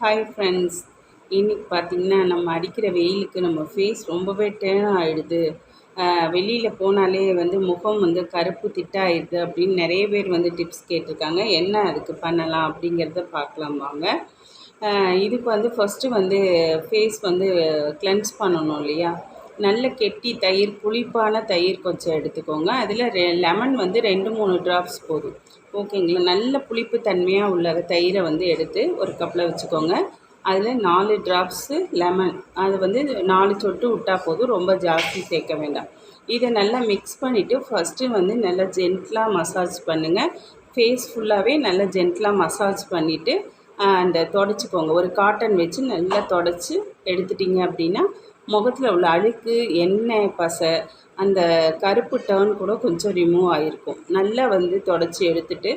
Hi friends, இன்றைக்கி பார்த்திங்கன்னா நம்ம அடிக்கிற வெயிலுக்கு நம்ம ஃபேஸ் ரொம்பவே டேர்ன் ஆகிடுது. வெளியில் போனாலே முகம் கருப்பு திட்டாகிடுது அப்படின்னு நிறைய பேர் டிப்ஸ் கேட்டிருக்காங்க. என்ன அதுக்கு பண்ணலாம் அப்படிங்கிறத பார்க்கலாம் வாங்க. இதுக்கு ஃபஸ்ட்டு ஃபேஸ் கிளென்ஸ் பண்ணணும் இல்லையா. நல்ல கெட்டி தயிர், புளிப்பான தயிர் கொஞ்சம் எடுத்துக்கோங்க. அதில் லெமன் 2-3 ட்ராப்ஸ் போதும். ஓகேங்களா. நல்ல புளிப்பு தன்மையாக உள்ள தயிரை எடுத்து ஒரு கப்பில் வச்சுக்கோங்க. அதில் 4 ட்ராப்ஸு லெமன், அது 4 சொட்டு விட்டால் போதும், ரொம்ப ஜாஸ்தி சேர்க்க வேண்டாம். இதை நல்லா மிக்ஸ் பண்ணிவிட்டு ஃபஸ்ட்டு நல்லா ஜென்ட்லாக மசாஜ் பண்ணுங்கள். ஃபேஸ் ஃபுல்லாகவே நல்லா ஜென்ட்லாக மசாஜ் பண்ணிவிட்டு அந்த தொடச்சிக்கோங்க. ஒரு காட்டன் வச்சு நல்லா தொடச்சி எடுத்துட்டிங்க அப்படின்னா முகத்தில் உள்ள அழுக்கு, எண்ணெய் பசை, அந்த கருப்பு டர்ன் கூட கொஞ்சம் ரிமூவ் ஆகிருக்கும். நல்லா தொடச்சி எடுத்துகிட்டு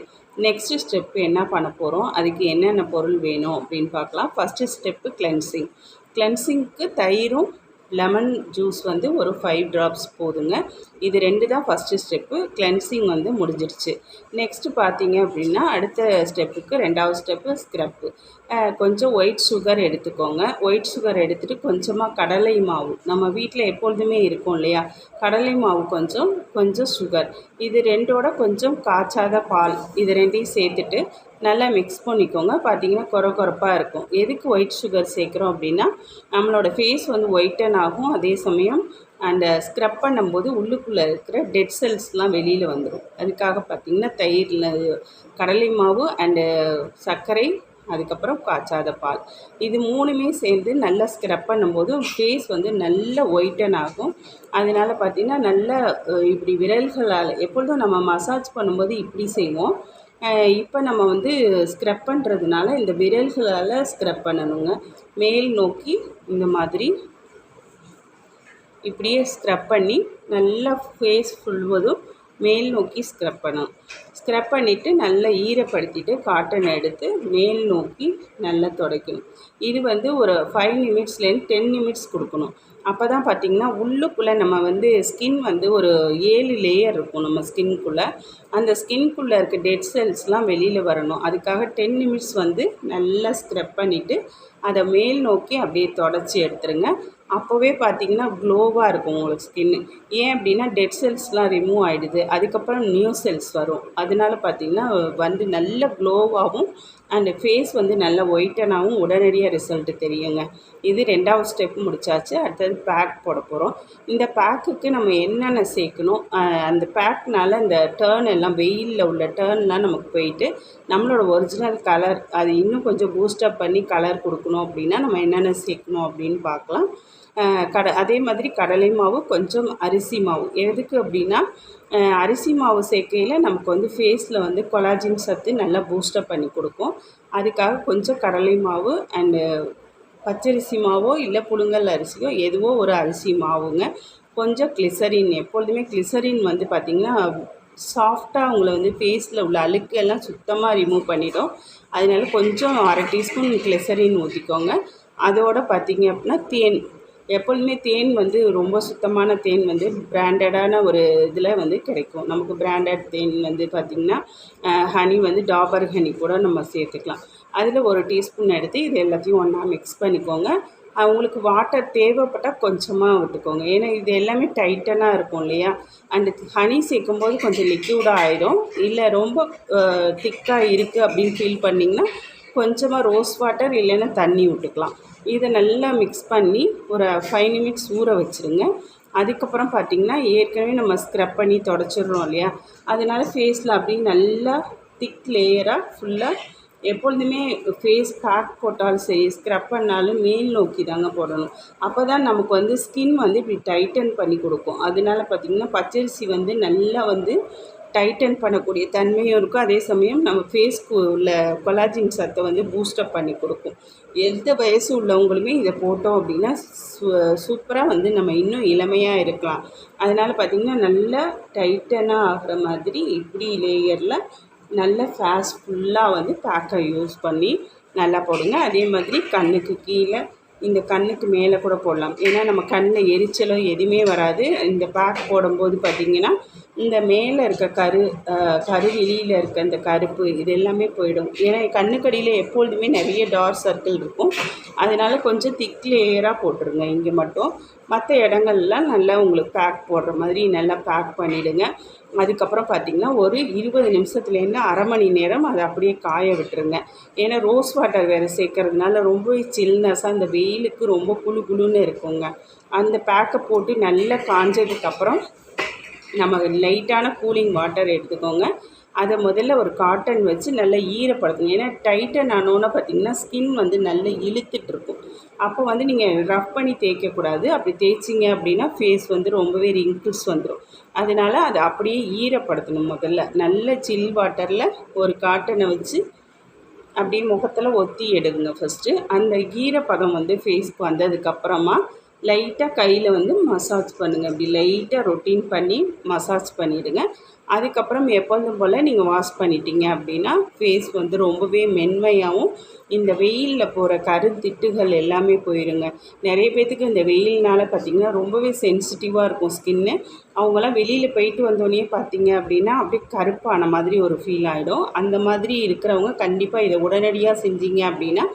நெக்ஸ்ட்டு ஸ்டெப்பு என்ன பண்ண போகிறோம், அதுக்கு என்னென்ன பொருள் வேணும் அப்படின்னு பார்க்கலாம். First step cleansing. கிளென்சிங்க்கு தயிரும் லெமன் ஜூஸ் ஒரு 5 ட்ராப்ஸ் போதுங்க. இது 2 தான் ஃபஸ்ட்டு ஸ்டெப்பு. கிளென்சிங் முடிஞ்சிடுச்சு. நெக்ஸ்ட்டு பார்த்தீங்க அப்படின்னா அடுத்த ஸ்டெப்புக்கு 2வது ஸ்டெப்பு ஸ்க்ரப்பு. கொஞ்சம் ஒயிட் சுகர் எடுத்துக்கோங்க. ஒயிட் சுகர் எடுத்துகிட்டு கொஞ்சமாக கடலை மாவு, நம்ம வீட்டில் எப்பொழுதுமே இருக்கும் இல்லையா, கடலை மாவு கொஞ்சம் சுகர், இது 2ஓட கொஞ்சம் காய்ச்சாத பால், இது 2ஐயும் சேர்த்துட்டு நல்லா மிக்ஸ் பண்ணிக்கோங்க. பார்த்திங்கன்னா கொரப்பாக இருக்கும். எதுக்கு ஒயிட் சுகர் சேர்க்குறோம் அப்படின்னா நம்மளோட ஃபேஸ் ஒயிட்டன் ஆகும். அதே சமயம் அந்த ஸ்க்ரப் பண்ணும்போது உள்ளுக்குள்ளே இருக்கிற டெட் செல்ஸ்லாம் வெளியில் வந்துடும். அதுக்காக பார்த்திங்கன்னா தயிரில் கடலை மாவு அண்டு சர்க்கரை, அதுக்கப்புறம் காய்ச்சாத பால், இது 3மே சேர்ந்து நல்லா ஸ்க்ரப் பண்ணும்போது ஃபேஸ் நல்ல ஒயிட்டன் ஆகும். அதனால் பார்த்திங்கன்னா நல்லா இப்படி விரல்களால், எப்பொழுதும் நம்ம மசாஜ் பண்ணும்போது இப்படி செய்வோம். இப்போ நம்ம ஸ்க்ரப் பண்ணுறதுனால இந்த விரல்களால் ஸ்க்ரப் பண்ணணுங்க. மேல் நோக்கி இந்த மாதிரி இப்படியே ஸ்க்ரப் பண்ணி நல்லா ஃபேஸ் ஃபுல்வதும் மேல் நோக்கி ஸ்க்ரப் பண்ணணும். ஸ்க்ரப் பண்ணிவிட்டு நல்லா ஈரப்படுத்திட்டு காட்டன் எடுத்து மேல் நோக்கி நல்லா துடைக்கணும். இது ஒரு 5 நிமிட்ஸ்லேருந்து 10 நிமிட்ஸ் கொடுக்கணும். அப்போ தான் பார்த்திங்கன்னா உள்ளுக்குள்ளே நம்ம ஸ்கின் ஒரு 7 லேயர் இருக்கும் நம்ம ஸ்கின்குள்ளே. அந்த ஸ்கின்குள்ளே இருக்க டெட் செல்ஸ்லாம் வெளியில் வரணும். அதுக்காக 10 நிமிட்ஸ் நல்லா ஸ்க்ரப் பண்ணிவிட்டு அதை மேல் நோக்கி அப்படியே தொடச்சி எடுத்துருங்க. அப்போவே பார்த்திங்கன்னா க்ளோவாக இருக்கும் உங்களுக்கு ஸ்கின்னு. ஏன் அப்படின்னா டெட் செல்ஸ்லாம் ரிமூவ் ஆகிடுது. அதுக்கப்புறம் நியூ செல்ஸ் வரும். அதனால பார்த்திங்கன்னா நல்ல க்ளோவாகவும் அண்ட் ஃபேஸ் நல்ல ஒயிட்டனாகவும் உடனடியாக ரிசல்ட்டு தெரியுங்க. இது 2வது ஸ்டெப் முடிச்சாச்சு. அடுத்தது பேக் போட போகிறோம். இந்த பேக்குக்கு நம்ம என்னென்ன சேர்க்கணும், அந்த பேக்னால் இந்த டர்ன் எல்லாம், வெயிலில் உள்ள டர்ன்லாம் நமக்கு போயிட்டு நம்மளோட ஒரிஜினல் கலர் அது இன்னும் கொஞ்சம் பூஸ்டப் பண்ணி கலர் கொடுக்கணும் அப்படின்னா நம்ம என்னென்ன சேர்க்கணும் அப்படின்னு பார்க்கலாம். அதே மாதிரி கடலை மாவு, கொஞ்சம் அரிசி மாவு. எதுக்கு அப்படின்னா அரிசி மாவு சேர்க்கையில் நமக்கு ஃபேஸில் கொலாஜின் சத்து நல்லா பூஸ்டப் பண்ணி கொடுக்கும். அதுக்காக கொஞ்சம் கடலை மாவு அண்டு பச்சரிசி மாவோ இல்லை புழுங்கல் அரிசியோ எதுவோ ஒரு அரிசி மாவுங்க. கொஞ்சம் கிளிசரின். எப்பொழுதுமே கிளிசரின் பார்த்திங்கன்னா சாஃப்டாக உங்களை ஃபேஸில் உள்ள அழுக்கெல்லாம் சுத்தமாக ரிமூவ் பண்ணிடும். அதனால கொஞ்சம் 1/2 டீஸ்பூன் கிளிசரின் ஊற்றிக்கோங்க. அதோடு பார்த்திங்க அப்படின்னா தேன். எப்பொழுதுமே தேன் ரொம்ப சுத்தமான தேன் பிராண்டடான ஒரு இதில் கிடைக்கும். நமக்கு பிராண்டட் தேன் பார்த்திங்கன்னா ஹனி டாபர் ஹனி கூட நம்ம சேர்த்துக்கலாம். அதில் 1 டீஸ்பூன் எடுத்து இது எல்லாத்தையும் ஒன்றா மிக்ஸ் பண்ணிக்கோங்க. அவங்களுக்கு வாட்டர் தேவைப்பட்டால் கொஞ்சமாக விட்டுக்கோங்க. ஏன்னா இது எல்லாமே டைட்டனாக இருக்கும் இல்லையா. அந்த ஹனி சேர்க்கும்போது கொஞ்சம் லிக்யூடாக ஆகிடும். இல்லை ரொம்ப திக்காக இருக்குது அப்படின்னு ஃபீல் பண்ணிங்கன்னா கொஞ்சமாக ரோஸ் வாட்டர் இல்லைன்னா தண்ணி விட்டுக்கலாம். இதை நல்லா மிக்ஸ் பண்ணி ஒரு 5 நிமிட்ஸ் ஊற வச்சுருங்க. அதுக்கப்புறம் பார்த்திங்கன்னா ஏற்கனவே நம்ம ஸ்க்ரப் பண்ணி தொடச்சிடுறோம் இல்லையா, அதனால் ஃபேஸில் அப்படியே நல்லா திக் லேயராக ஃபுல்லாக எப்பொழுதுமே ஃபேஸ் பேக் போட்டாலும் சரி, ஸ்க்ரப் பண்ணாலும் மேல் நோக்கி தாங்க போடணும். அப்போ தான் நமக்கு ஸ்கின் இப்படி டைட்டன் பண்ணி கொடுக்கும். அதனால பார்த்திங்கன்னா பச்சரிசி நல்லா டைட்டன் பண்ணக்கூடிய தன்மையும் இருக்கும். அதே சமயம் நம்ம ஃபேஸ்க்கு உள்ள கொலாஜின் சத்தை பூஸ்டப் பண்ணி கொடுக்கும். எந்த வயசு உள்ளவங்களுமே இதை போட்டோம் அப்படின்னா சூப்பராக நம்ம இன்னும் இளமையாக இருக்கலாம். அதனால் பார்த்திங்கன்னா நல்லா டைட்டனாக ஆகிற மாதிரி இப்படி லேயரில் நல்ல ஃபேஸ் ஃபுல்லாக பேக்கை யூஸ் பண்ணி நல்லா போடுங்க. அதே மாதிரி கண்ணுக்கு கீழே, இந்த கண்ணுக்கு மேலே கூட போடலாம். ஏன்னா நம்ம கண்ணில் எரிச்சலோ எதுவுமே வராது. இந்த பேக் போடும்போது பார்த்திங்கன்னா இந்த மேலே இருக்க கருவிழியில் இருக்க இந்த கருப்பு இது எல்லாமே போயிடும். ஏன்னா கண்ணுக்கடியில் எப்பொழுதுமே நிறைய டார்க் சர்க்கிள் இருக்கும். அதனால் கொஞ்சம் திக் லேயராக போட்டுருங்க இங்கே மட்டும். மற்ற இடங்கள்லாம் நல்லா உங்களுக்கு பேக் போடுற மாதிரி நல்லா பேக் பண்ணிவிடுங்க. அதுக்கப்புறம் பார்த்திங்கன்னா ஒரு 20 நிமிஷத்துலேருந்து அரை மணி நேரம் அதை அப்படியே காய விட்டுருங்க. ஏன்னா ரோஸ் வாட்டர் வேறு சேர்க்கறதுனால ரொம்பவே சில்னஸாக அந்த வெயிலுக்கு ரொம்ப குளு குளுன்னு இருக்குங்க. அந்த பேக்கை போட்டு நல்லா காஞ்சதுக்கப்புறம் நம்ம லைட்டான கூலிங் வாட்டர் எடுத்துக்கோங்க. அதை முதல்ல ஒரு காட்டன் வச்சு நல்லா ஈரப்படுத்துங்க. ஏன்னா டைட்டன் ஆனோன்னா பார்த்திங்கன்னா ஸ்கின் வந்து நல்லா இழுத்துட்ருக்கும். அப்போ வந்து நீங்கள் ரஃப் பண்ணி தேய்க்கக்கூடாது. அப்படி தேய்ச்சிங்க அப்படின்னா ஃபேஸ் வந்து ரொம்பவே ரிங்கிள்ஸ் வந்துடும். அதனால் அதை அப்படியே ஈரப்படுத்தணும். முதல்ல நல்ல சில் வாட்டரில் ஒரு காட்டனை வச்சு அப்படியே முகத்தில் ஒத்தி எடுங்க ஃபஸ்ட்டு. அந்த ஈரப்பதம் வந்து ஃபேஸ்க்கு வந்ததுக்கப்புறமா லைட்டாக கையில் வந்து மசாஜ் பண்ணுங்கள். அப்படி லைட்டாக ரொட்டீன் பண்ணி மசாஜ் பண்ணிவிடுங்க. அதுக்கப்புறம் எப்பொழுதும் போல் நீங்கள் வாஷ் பண்ணிட்டீங்க அப்படின்னா ஃபேஸ் வந்து ரொம்பவே மென்மையாகவும் இந்த வெயிலில் போகிற கருந்திட்டுகள் எல்லாமே போயிடுங்க. நிறைய பேர்த்துக்கு இந்த வெயில்னால் பார்த்திங்கன்னா ரொம்பவே சென்சிட்டிவாக இருக்கும் ஸ்கின்னு. அவங்களாம் வெளியில் போயிட்டு வந்தோடனே பார்த்திங்க அப்படின்னா அப்படியே கருப்பான மாதிரி ஒரு ஃபீல் ஆகிடும். அந்த மாதிரி இருக்கிறவங்க கண்டிப்பாக இதை உடனடியாக செஞ்சீங்க அப்படின்னா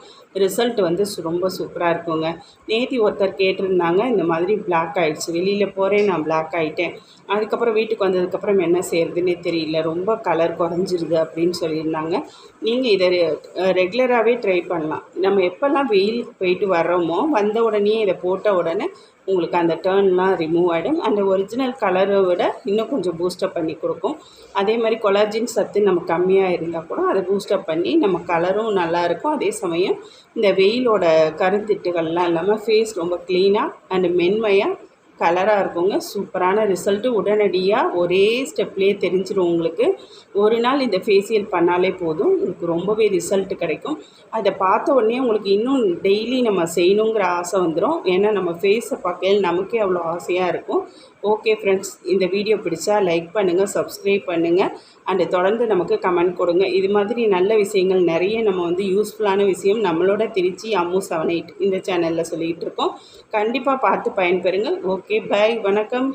ரிசல்ட் வந்து ரொம்ப சூப்பராக இருக்குங்க. நேற்று ஒருத்தர் கேட்டிருந்தாங்க, இந்த மாதிரி பிளாக் ஆகிடுச்சு, வெளியில் போகிறேன் நான் பிளாக் ஆகிட்டேன், அதுக்கப்புறம் வீட்டுக்கு வந்ததுக்கப்புறம் என்ன செய்கிறதுனே தெரியல, ரொம்ப கலர் குறைஞ்சிருது அப்படின்னு சொல்லியிருந்தாங்க. நீங்கள் இதை ரெகுலராகவே ட்ரை பண்ணலாம். நம்ம எப்போல்லாம் வெயிலுக்கு போயிட்டு வர்றோமோ வந்த உடனே இதை போட்ட உடனே உங்களுக்கு அந்த டர்ன்லாம் ரிமூவ் ஆகிடும். அந்த ஒரிஜினல் கலரை விட இன்னும் கொஞ்சம் பூஸ்டப் பண்ணி கொடுக்கும். அதே மாதிரி கொலாஜின் சத்து நம்ம கம்மியாக இருந்தால் கூட அதை பூஸ்டப் பண்ணி நம்ம கலரும் நல்லாயிருக்கும். அதே சமயம் இந்த வெயிலோட கருந்திட்டுகள்லாம் இல்லாமல் ஃபேஸ் ரொம்ப க்ளீனாக அண்டு மென்மையாக கலராக இருக்குங்க. சூப்பரான ரிசல்ட்டு உடனடியாக ஒரே ஸ்டெப்லேயே தெரிஞ்சிடும் உங்களுக்கு. ஒரு நாள் இந்த ஃபேஷியல் பண்ணாலே போதும், உங்களுக்கு ரொம்பவே ரிசல்ட்டு கிடைக்கும். அதை பார்த்த உடனே உங்களுக்கு இன்னும் டெய்லி நம்ம செய்யணுங்கிற ஆசை வந்துடும். ஏன்னா நம்ம ஃபேஸை பார்க்கையில் நமக்கே அவ்வளோ ஆசையாக இருக்கும். ஓகே ஃப்ரெண்ட்ஸ், இந்த வீடியோ பிடிச்சா லைக் பண்ணுங்கள், சப்ஸ்கிரைப் பண்ணுங்கள், அண்டு தொடர்ந்து நமக்கு கமெண்ட் கொடுங்க. இது மாதிரி நல்ல விஷயங்கள் நிறைய நம்ம வந்து யூஸ்ஃபுல்லான விஷயம் நம்மளோட திருச்சி அம்மு 78 இந்த சேனலில் சொல்லிகிட்டு இருக்கோம். கண்டிப்பாக பார்த்து பயன்பெறுங்கள். ஓகே, பை, வணக்கம்.